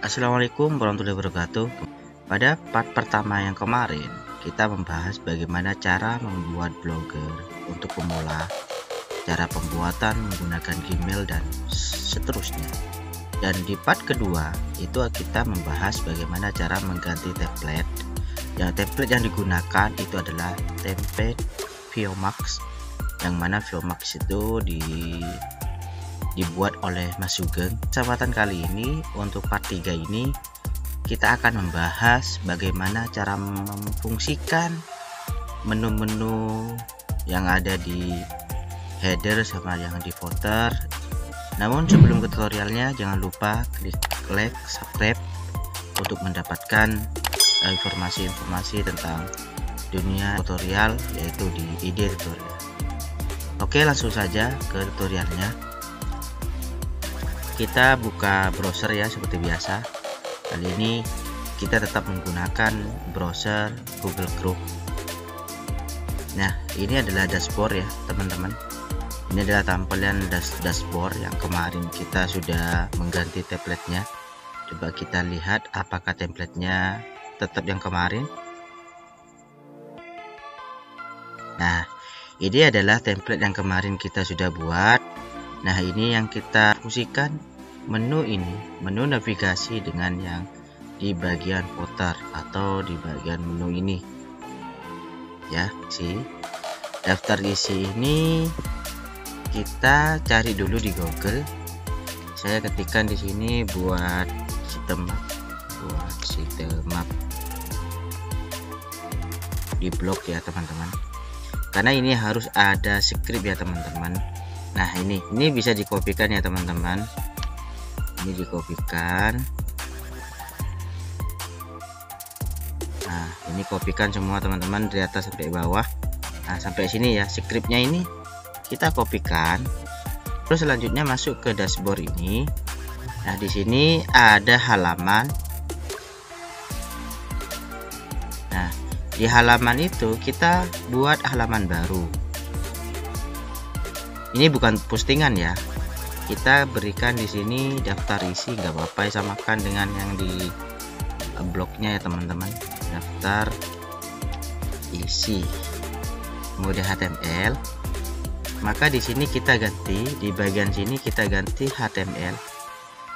Assalamualaikum warahmatullahi wabarakatuh. Pada part pertama yang kemarin, kita membahas bagaimana cara membuat blogger untuk pemula, cara pembuatan menggunakan Gmail dan seterusnya. Dan di part kedua itu kita membahas bagaimana cara mengganti template. Yang template yang digunakan itu adalah template Viomax, yang mana Viomax itu dibuat oleh Mas Sugeng. Kesempatan kali ini untuk part 3 ini kita akan membahas bagaimana cara memfungsikan menu-menu yang ada di header sama yang di footer. Namun sebelum ke tutorialnya, jangan lupa klik like, subscribe untuk mendapatkan informasi-informasi tentang dunia tutorial, yaitu di ide tutorial. Oke, langsung saja ke tutorialnya. Kita buka browser ya, seperti biasa. Kali ini kita tetap menggunakan browser Google Chrome. Nah, ini adalah dashboard ya teman-teman. Ini adalah tampilan dashboard yang kemarin kita sudah mengganti template-nya. Coba kita lihat apakah template-nya tetap yang kemarin. Nah, ini adalah template yang kemarin kita sudah buat. Nah, ini yang kita fungsikan menu ini, menu navigasi dengan yang di bagian footer atau di bagian menu ini. Ya, daftar isi ini kita cari dulu di Google. Saya ketikkan di sini buat sitemap di blog ya teman-teman. Karena ini harus ada script ya teman-teman. Nah, ini bisa dikopikan ya teman-teman. Ini dikopikan. Nah, ini kopikan semua teman-teman dari atas sampai bawah. Nah, sampai sini ya scriptnya ini kita kopikan. Terus selanjutnya masuk ke dashboard ini. Nah, di sini ada halaman. Nah, di halaman itu kita buat halaman baru. Ini bukan postingan ya, kita berikan di sini daftar isi, nggak apa-apa, samakan dengan yang di blognya ya teman-teman. Daftar isi mode HTML, maka di sini kita ganti, di bagian sini kita ganti HTML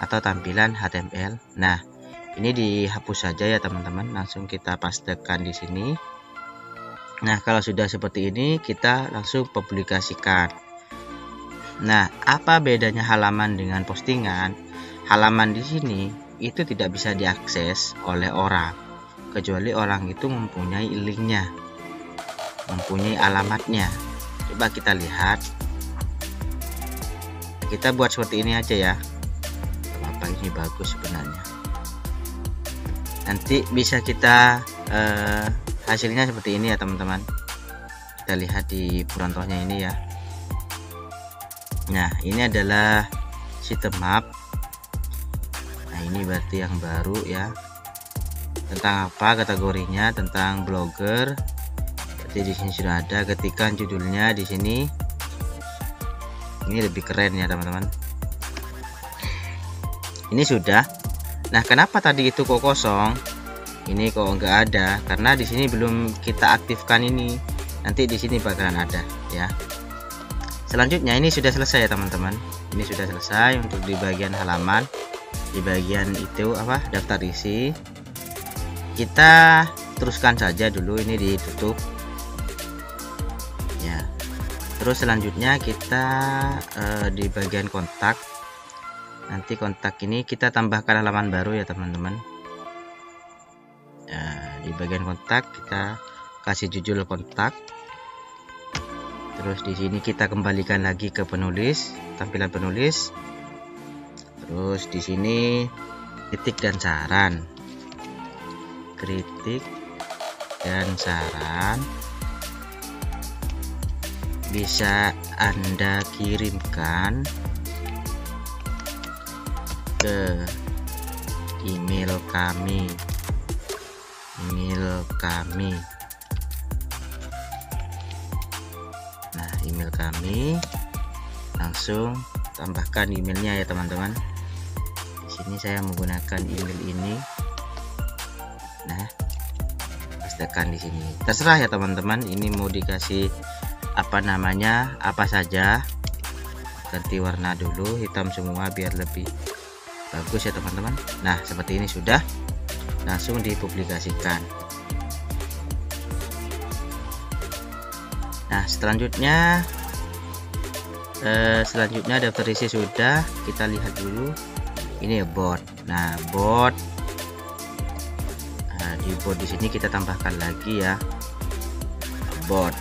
atau tampilan HTML. Nah, ini dihapus saja ya teman-teman, langsung kita pastekan di sini. Nah, kalau sudah seperti ini kita langsung publikasikan. Nah, apa bedanya halaman dengan postingan? Halaman di sini itu tidak bisa diakses oleh orang, kecuali orang itu mempunyai linknya, mempunyai alamatnya. Coba kita lihat. Kita buat seperti ini aja ya. Apa ini bagus sebenarnya. Nanti bisa kita hasilnya seperti ini ya teman-teman. Kita lihat di contohnya ini ya. Nah, ini adalah sitemap. Nah, ini berarti yang baru ya. Tentang apa kategorinya? Tentang blogger. Berarti di sini sudah ada. Ketikkan judulnya di sini. Ini lebih keren ya teman-teman. Ini sudah. Nah, kenapa tadi itu kok kosong? Ini kok nggak ada? Karena di sini belum kita aktifkan ini. Nanti di sini bakalan ada ya. Selanjutnya ini sudah selesai ya teman-teman. Ini sudah selesai untuk di bagian halaman. Di bagian itu daftar isi. Kita teruskan saja dulu, ini ditutup. Ya. Terus selanjutnya kita di bagian kontak. Nanti kontak ini kita tambahkan halaman baru ya teman-teman. Nah, di bagian kontak kita kasih judul kontak. Terus di sini kita kembalikan lagi ke penulis, tampilan penulis. Terus di sini kritik dan saran. Kritik dan saran bisa Anda kirimkan ke email kami. Nah, email kami, langsung tambahkan emailnya ya teman-teman. Di sini saya menggunakan email ini. Nah, pastikan di sini. Terserah ya teman-teman, ini mau dikasih apa namanya, apa saja. Ganti warna dulu, hitam semua biar lebih bagus ya teman-teman. Nah, seperti ini sudah. Langsung dipublikasikan. Nah, selanjutnya daftar isi sudah. Kita lihat dulu. Ini ya bot. Nah, bot. Nah, di bot di sini kita tambahkan lagi ya. Bot.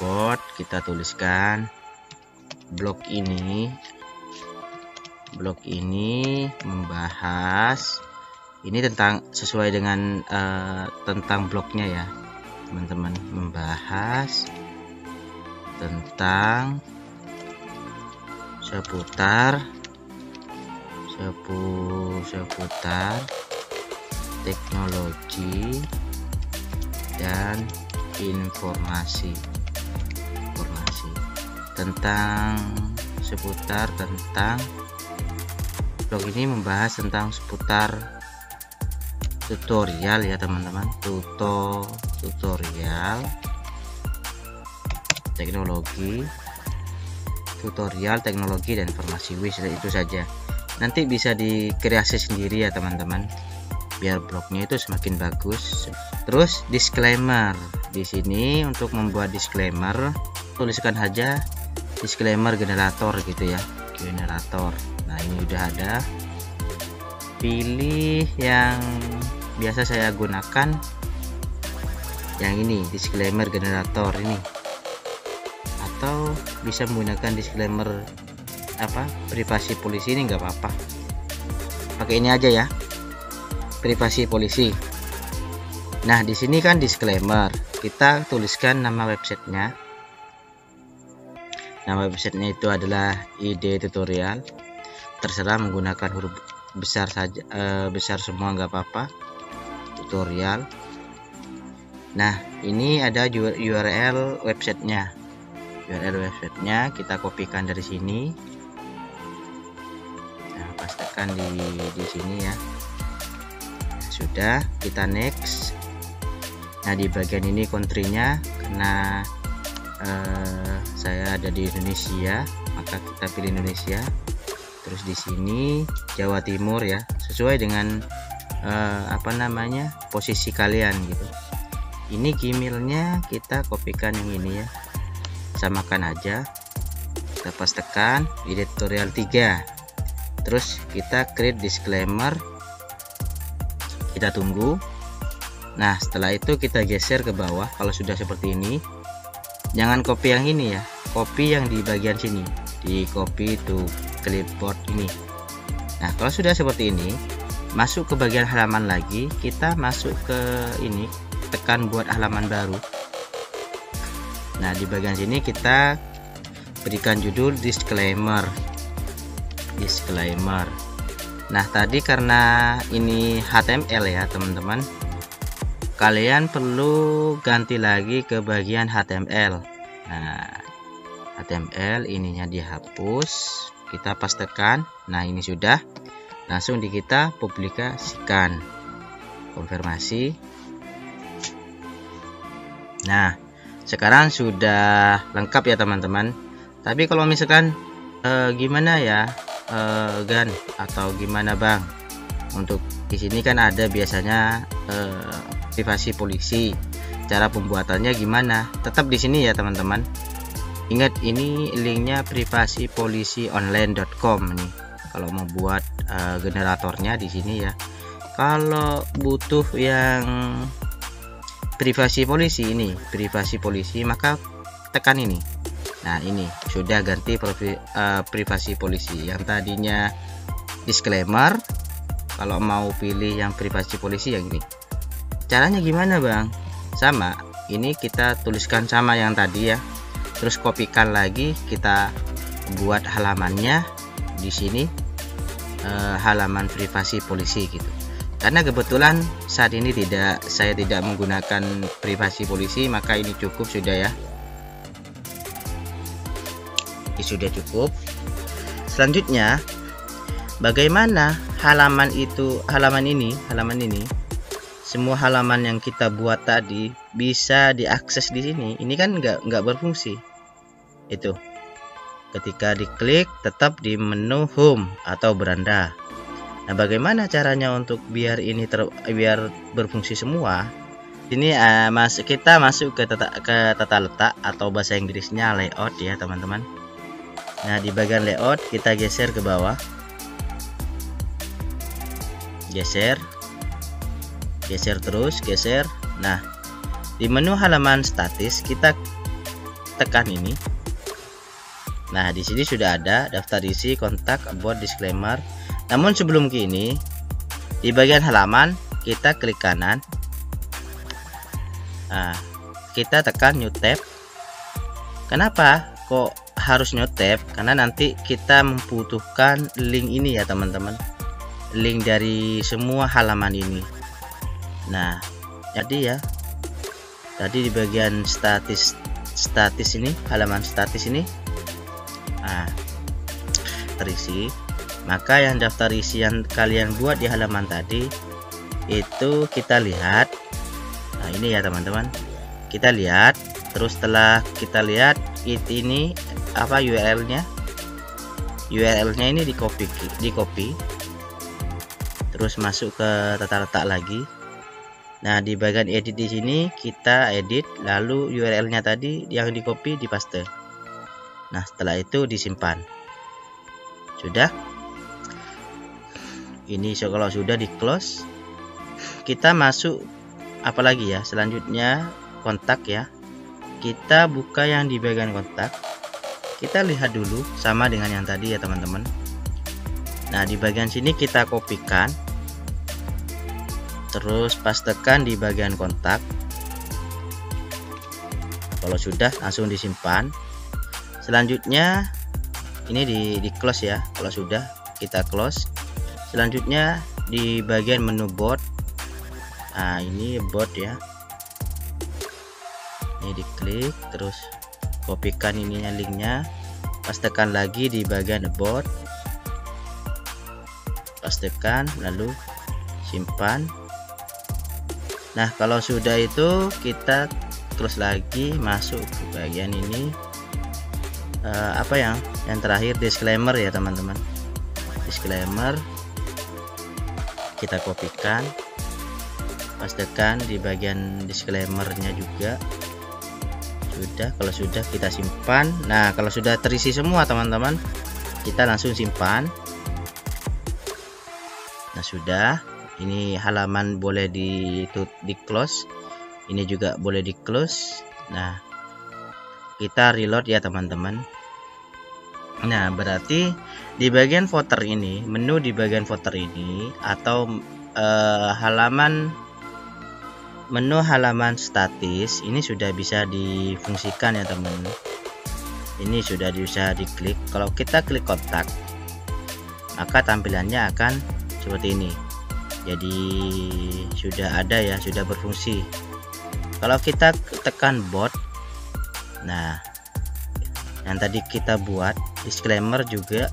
Bot kita tuliskan blog ini. Blog ini membahas ini tentang sesuai dengan tentang blognya ya teman-teman, membahas tentang seputar teknologi dan informasi tentang seputar tentang blog ini membahas tentang seputar tutorial ya teman-teman, tutorial teknologi dan informasi. Itu saja, nanti bisa dikreasi sendiri ya teman-teman biar blognya itu semakin bagus. Terus disclaimer di sini, untuk membuat disclaimer tuliskan aja disclaimer generator gitu ya, generator. Nah, ini udah ada. Pilih yang biasa saya gunakan, yang ini disclaimer generator ini, atau bisa menggunakan disclaimer privasi polisi ini nggak apa-apa, pakai ini aja ya, privasi polisi. Nah, di sini kan disclaimer, kita tuliskan nama websitenya. Nama websitenya itu adalah ID tutorial, terserah menggunakan huruf besar saja, besar semua nggak apa-apa, tutorial. Nah, ini ada URL websitenya. Kita kopikan dari sini. Nah, pastikan di sini ya. Nah, sudah, kita next. Nah, di bagian ini country-nya, karena saya ada di Indonesia, maka kita pilih Indonesia. Terus di sini Jawa Timur ya, sesuai dengan posisi kalian gitu. Ini Gmailnya kita kopikan yang ini ya, samakan aja, kita pastekan editorial 3. Terus kita create disclaimer, kita tunggu. Nah, setelah itu kita geser ke bawah. Kalau sudah seperti ini, jangan copy yang ini ya, copy yang di bagian sini, di copy to clipboard ini. Nah, kalau sudah seperti ini, masuk ke bagian halaman lagi, kita masuk ke ini, tekan buat halaman baru. Nah, di bagian sini kita berikan judul disclaimer. Nah, tadi karena ini HTML ya teman-teman, kalian perlu ganti lagi ke bagian HTML. Nah, HTML ininya dihapus, kita pastekan. Nah, ini sudah, langsung kita publikasikan, konfirmasi. Nah, sekarang sudah lengkap ya teman-teman. Tapi kalau misalkan gimana ya Gan, atau gimana Bang, untuk di sini kan ada biasanya privasi polisi, cara pembuatannya gimana? Tetap di sini ya teman-teman. Ingat, ini linknya privasipolisionline.com nih. Kalau mau buat generatornya di sini ya. Kalau butuh yang privasi polisi ini, privasi polisi, maka tekan ini. Nah, ini sudah ganti privasi polisi. Yang tadinya disclaimer, kalau mau pilih yang privasi polisi yang ini. Caranya gimana Bang? Sama, ini kita tuliskan sama yang tadi ya. Terus kopikan lagi, kita buat halamannya di sini, halaman privasi polisi gitu. Karena kebetulan saat ini saya tidak menggunakan privasi polisi, maka ini cukup sudah ya. Ini sudah cukup. selanjutnya bagaimana halaman ini semua halaman yang kita buat tadi bisa diakses di sini. Ini kan nggak berfungsi. Itu ketika diklik tetap di menu home atau beranda. Nah, bagaimana caranya untuk biar ini biar berfungsi semua? Ini kita masuk ke tata letak atau bahasa Inggrisnya layout ya teman-teman. Nah, di bagian layout kita geser ke bawah, geser terus, geser. Nah, di menu halaman statis kita tekan ini. Nah, di sini sudah ada daftar isi, kontak, about, disclaimer. Namun sebelum ke ini, di bagian halaman kita klik kanan. Nah, kita tekan new tab. Kenapa kok harus new tab? Karena nanti kita membutuhkan link ini ya teman-teman, link dari semua halaman ini. Nah, jadi ya tadi di bagian statis ini, halaman statis ini terisi. Maka yang daftar isi yang kalian buat di halaman tadi itu kita lihat. Nah, ini ya teman-teman, kita lihat. Terus setelah kita lihat ini apa URL-nya ini di copy, terus masuk ke tata letak lagi. Nah, di bagian edit di sini kita edit, lalu URL-nya tadi yang di copy dipaste. Nah, setelah itu disimpan. Sudah. Ini kalau sudah di close, kita masuk apalagi ya, selanjutnya kontak ya. Kita buka yang di bagian kontak, kita lihat dulu sama dengan yang tadi ya teman-teman. Nah, di bagian sini kita kopikan, terus pastekan di bagian kontak. Kalau sudah langsung disimpan. Selanjutnya ini di close ya. Kalau sudah kita close. Selanjutnya di bagian menu board. Nah, ini board ya. Ini diklik, terus kopikan ininya, linknya, pastekan lagi di bagian about, pastekan, lalu simpan. Nah, kalau sudah itu kita terus lagi masuk ke bagian ini, apa yang terakhir disclaimer ya teman-teman. Disclaimer kita kopikan, pastekan di bagian disclaimernya juga. Sudah, kalau sudah kita simpan. Nah, kalau sudah terisi semua teman-teman, kita langsung simpan. Nah, sudah. Ini halaman boleh di close, ini juga boleh di close. Nah, kita reload ya teman-teman. Nah, berarti di bagian footer ini, menu di bagian footer ini atau menu halaman statis ini sudah bisa difungsikan ya teman. Ini sudah bisa diklik. Kalau kita klik kontak, maka tampilannya akan seperti ini. Jadi sudah ada ya, sudah berfungsi. Kalau kita tekan bot, nah yang tadi kita buat disclaimer juga,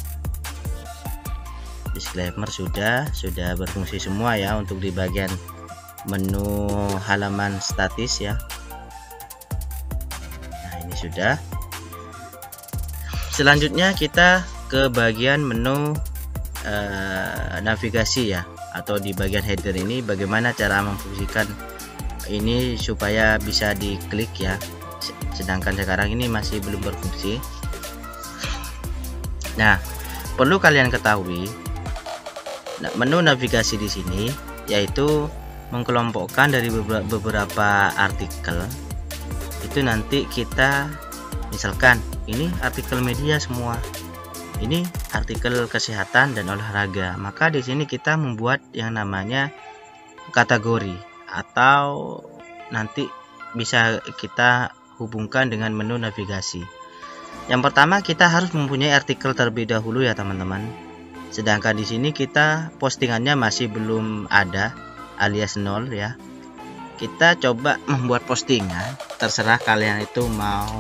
disclaimer sudah berfungsi semua ya untuk di bagian menu halaman statis ya. Nah, ini sudah. Selanjutnya kita ke bagian menu navigasi ya, atau di bagian header ini bagaimana cara memfungsikan ini supaya bisa diklik ya, sedangkan sekarang ini masih belum berfungsi. Nah, perlu kalian ketahui menu navigasi di sini yaitu mengkelompokkan dari beberapa artikel. Itu nanti kita misalkan ini artikel media semua, ini artikel kesehatan dan olahraga, maka di sini kita membuat yang namanya kategori, atau nanti bisa kita hubungkan dengan menu navigasi. Yang pertama kita harus mempunyai artikel terlebih dahulu ya teman-teman. Sedangkan di sini kita postingannya masih belum ada alias nol ya. Kita coba membuat postingan, terserah kalian itu mau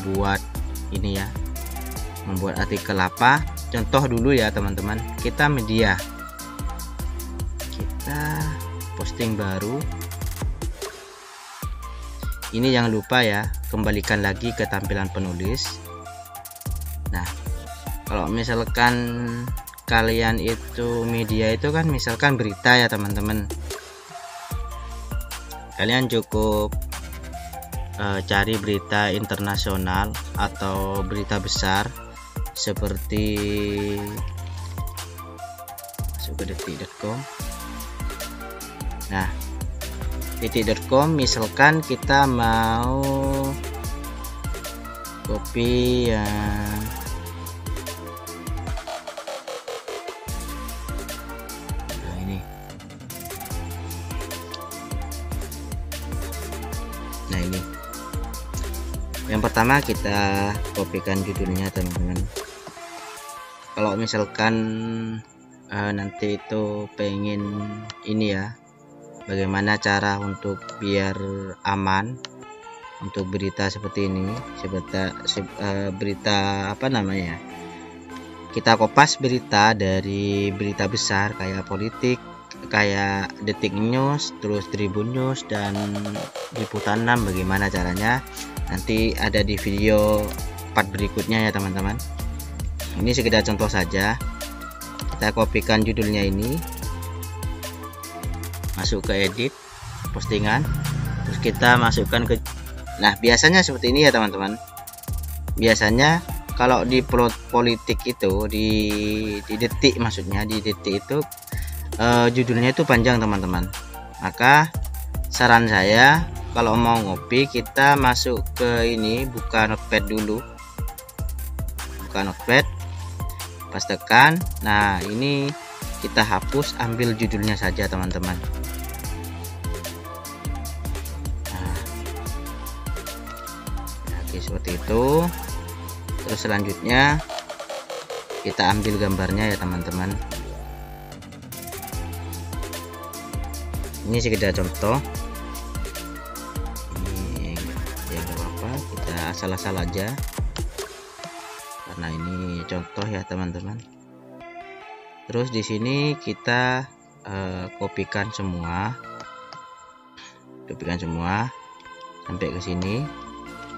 buat ini ya, membuat artikel apa. contoh dulu ya teman-teman. Kita media, kita posting baru. Ini jangan lupa ya, kembalikan lagi ke tampilan penulis. Nah, kalau misalkan kalian itu media itu kan misalkan berita ya teman-teman, kalian cukup cari berita internasional atau berita besar seperti masuk ke detik.com. Nah, detik.com misalkan kita mau copy yang ini. Nah, ini yang pertama, kita kopikan judulnya teman-teman. Kalau misalkan nanti itu pengen ini ya, bagaimana cara untuk biar aman untuk berita seperti ini, berita apa namanya, kita kopas berita dari berita besar kayak politik, kayak Detik News, terus Tribun News, dan Liputan 6. Bagaimana caranya nanti ada di video part berikutnya ya teman-teman. Ini sekedar contoh saja. Kita kopikan judulnya ini, masuk ke edit postingan, terus kita masukkan ke, nah biasanya seperti ini ya teman-teman. Biasanya kalau di politik itu di detik, maksudnya di detik itu judulnya itu panjang teman-teman. Maka saran saya kalau mau ngopi, kita masuk ke ini, buka notepad dulu, buka notepad, pastekan. Nah, ini kita hapus, ambil judulnya saja teman-teman. Nah, oke, seperti itu. Terus selanjutnya kita ambil gambarnya ya teman-teman. Ini sekedar contoh, ini ya nggak apa-apa, kita asal-asal aja karena ini contoh ya teman-teman. Terus di sini kita kopikan semua sampai ke sini,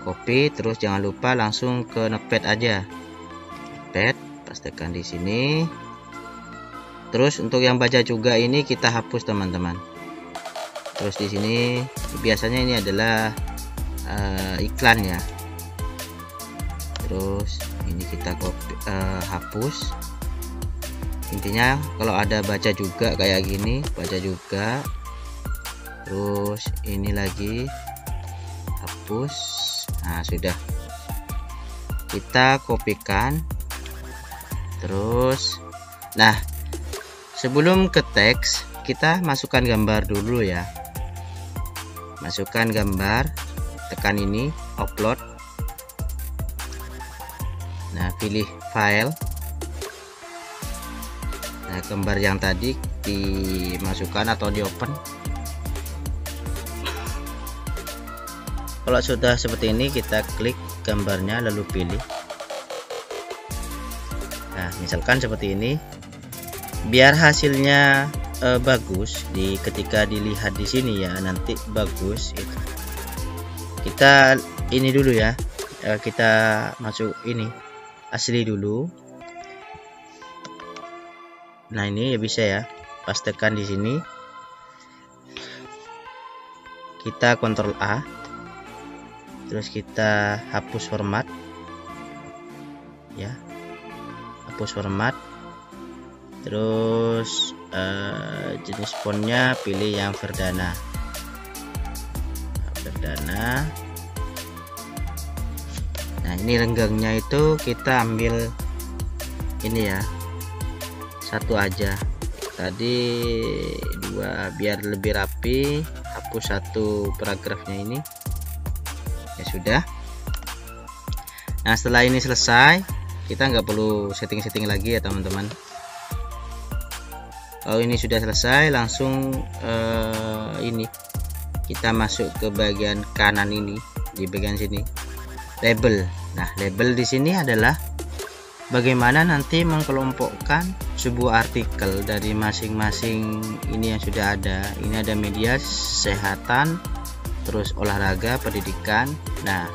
copy. Terus jangan lupa langsung ke notepad aja, notepad, pastikan di sini. Terus untuk yang baca juga ini kita hapus teman-teman. Terus di sini biasanya ini adalah iklan ya. Terus ini kita hapus. Intinya kalau ada baca juga kayak gini, baca juga. Terus ini lagi hapus. Nah, sudah. Kita kopikan. Terus nah, sebelum ke teks kita masukkan gambar dulu ya. Masukkan gambar, tekan ini upload. Nah, pilih file. Nah, gambar yang tadi dimasukkan atau di open. Kalau sudah seperti ini, kita klik gambarnya lalu pilih. Nah, misalkan seperti ini. Biar hasilnya bagus ketika dilihat di sini ya, nanti bagus itu. Kita ini dulu ya, kita masuk ini asli dulu. Nah, ini ya bisa ya, pastekan di sini. Kita Ctrl A, terus kita hapus format ya, hapus format. Terus jenis fontnya pilih yang Verdana. Nah, ini renggangnya itu kita ambil ini ya, satu aja. Tadi dua biar lebih rapi. Hapus satu paragrafnya ini. Ya sudah. Nah, setelah ini selesai, kita nggak perlu setting-setting lagi ya teman-teman. Kalau ini sudah selesai, langsung ini kita masuk ke bagian kanan ini, di bagian sini label. Nah, label di sini adalah bagaimana nanti mengkelompokkan sebuah artikel dari masing-masing ini yang sudah ada. Ini ada media, kesehatan, terus olahraga, pendidikan. Nah,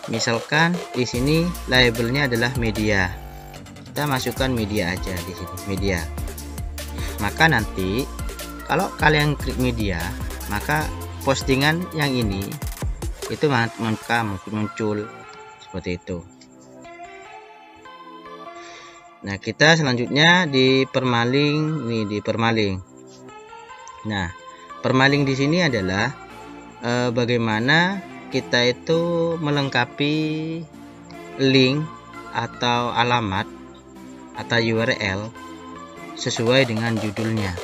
misalkan di sini labelnya adalah media, kita masukkan media aja di sini, media. Maka nanti kalau kalian klik media, maka postingan yang ini itu muncul seperti itu. Nah, kita selanjutnya di permaling, nih di permaling. Nah, permaling di sini adalah bagaimana kita itu melengkapi link atau alamat atau URL sesuai dengan judulnya.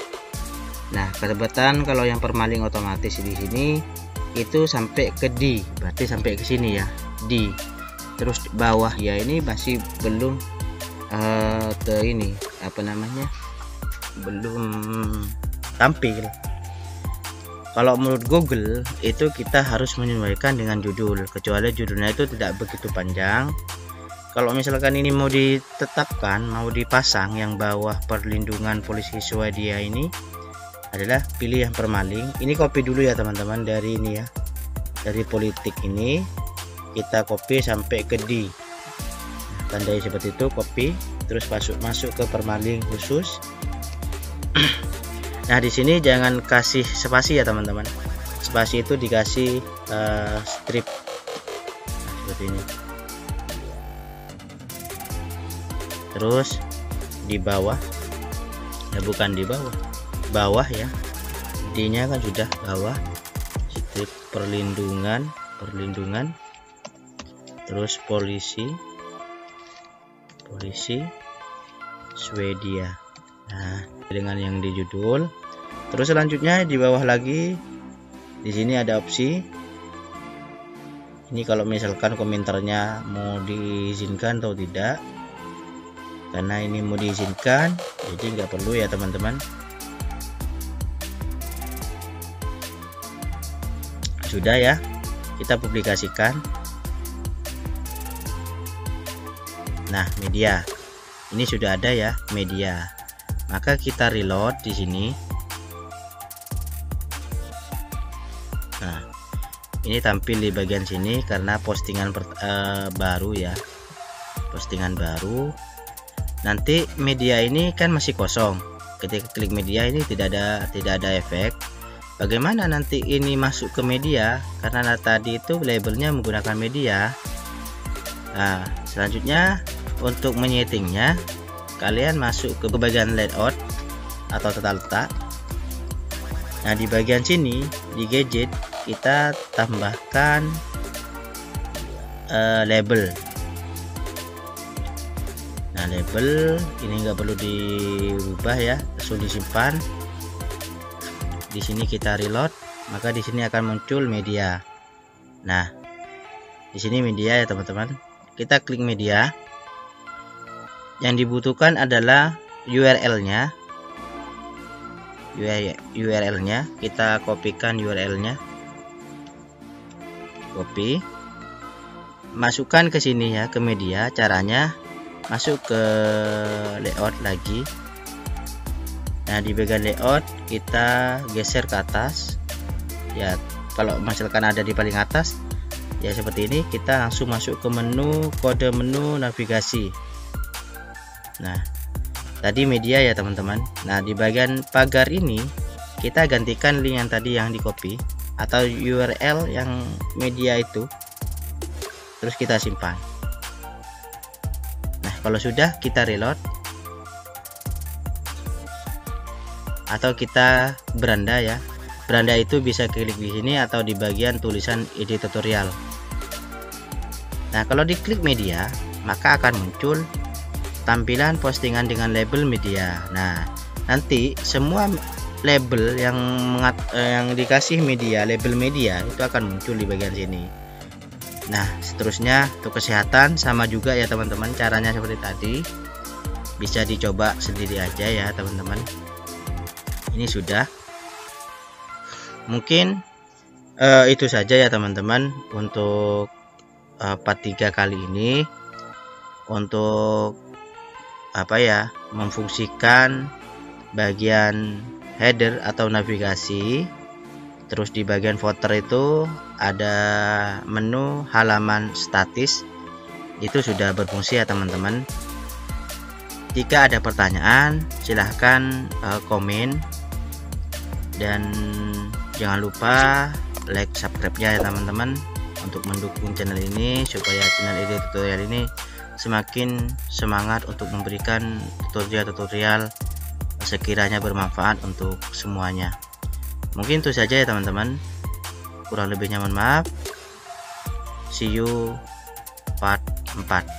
Nah, kebetulan kalau yang permaling otomatis di sini itu sampai ke D, berarti sampai ke sini ya, D. Terus bawah ya ini masih belum ke ini apa namanya, belum tampil. Kalau menurut Google itu kita harus menyesuaikan dengan judul, kecuali judulnya itu tidak begitu panjang. Kalau misalkan ini mau ditetapkan, mau dipasang yang bawah perlindungan polisi Swedia ini adalah pilih yang permaling. Ini copy dulu ya teman-teman, dari ini ya, dari politik ini kita copy sampai ke D. Tandai seperti itu, copy, terus masuk ke permaling khusus. Nah, di sini jangan kasih spasi ya teman-teman. Spasi itu dikasih strip. Nah, seperti ini. Terus di bawah, ya bukan di bawah, bawah ya. D-nya kan sudah bawah. Strip perlindungan. Terus polisi Swedia. Nah, dengan yang di judul. Terus selanjutnya di bawah lagi di sini ada opsi. Ini kalau misalkan komentarnya mau diizinkan atau tidak. Karena ini mau diizinkan, jadi nggak perlu ya teman-teman. Sudah ya, kita publikasikan. Nah, media ini sudah ada ya, media. Maka kita reload di sini. Nah, ini tampil di bagian sini karena postingan baru ya, postingan baru. Nanti media ini kan masih kosong. Ketika klik media ini tidak ada efek. Bagaimana nanti ini masuk ke media? Karena tadi itu labelnya menggunakan media. Nah, selanjutnya untuk menyetingnya, kalian masuk ke bagian layout atau tata letak. Nah, di bagian sini di gadget kita tambahkan label. Nah, label ini nggak perlu dirubah ya, langsung disimpan. Di sini kita reload, maka di sini akan muncul media. Nah, di sini media ya teman-teman. Kita klik media. Yang dibutuhkan adalah URL-nya. URL-nya kita kopikan URL-nya. Copy. Masukkan ke sini ya, ke media. Caranya masuk ke layout lagi. Nah, di bagian layout kita geser ke atas. Ya, kalau misalkan ada di paling atas ya seperti ini, kita langsung masuk ke menu, kode menu navigasi. Nah, tadi media ya teman-teman. Nah, di bagian pagar ini kita gantikan link yang tadi yang di copy atau URL yang media itu, terus kita simpan. Nah, kalau sudah kita reload atau kita beranda ya. Beranda itu bisa klik di sini atau di bagian tulisan ide tutorial. Nah, kalau diklik media, maka akan muncul tampilan postingan dengan label media. Nah, nanti semua label yang dikasih media, label media itu akan muncul di bagian sini. Nah, seterusnya untuk kesehatan sama juga ya teman-teman, caranya seperti tadi. Bisa dicoba sendiri aja ya teman-teman. Ini sudah. Mungkin itu saja ya teman-teman untuk part 3 kali ini. untuk memfungsikan bagian header atau navigasi. Terus di bagian footer itu ada menu halaman statis, itu sudah berfungsi ya teman-teman. Jika ada pertanyaan silahkan komen, dan jangan lupa like, subscribe-nya ya teman-teman, untuk mendukung channel ini supaya channel ide tutorial ini semakin semangat untuk memberikan tutorial-tutorial sekiranya bermanfaat untuk semuanya. Mungkin itu saja ya teman-teman, kurang lebihnya mohon maaf. See you part 4.